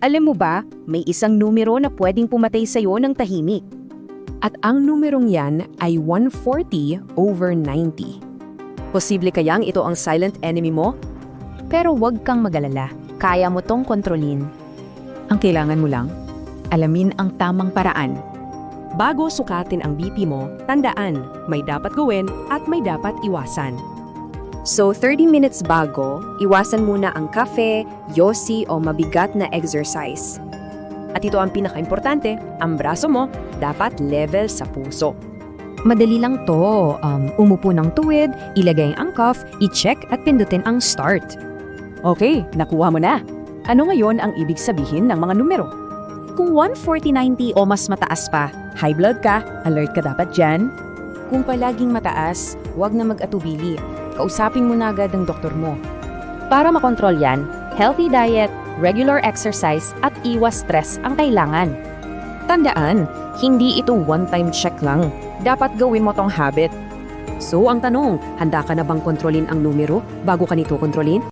Alam mo ba, may isang numero na pwedeng pumatay sa'yo ng tahimik. At ang numerong yan ay 140/90. Posible kayang ito ang silent enemy mo? Pero huwag kang mag-alala. Kaya mo tong kontrolin. Ang kailangan mo lang, alamin ang tamang paraan. Bago sukatin ang BP mo, tandaan, may dapat gawin at may dapat iwasan. So 30 minutes bago, iwasan muna ang kafe, yosi o mabigat na exercise. At ito ang pinaka-importante, ang braso mo dapat level sa puso. Madali lang to. Umupo ng tuwid, ilagay ang cuff, i-check at pindutin ang start. Okay, nakuha mo na. Ano ngayon ang ibig sabihin ng mga numero? Kung 140/90 o mas mataas pa, High blood ka, alert ka dapat dyan. kung palaging mataas, huwag na mag-atubili. Kausapin mo na agad ang doktor mo. Para makontrol yan, healthy diet, regular exercise at iwas stress ang kailangan. Tandaan, hindi ito one-time check lang. Dapat gawin mo tong habit. So ang tanong, handa ka na bang kontrolin ang numero bago ka nito kontrolin?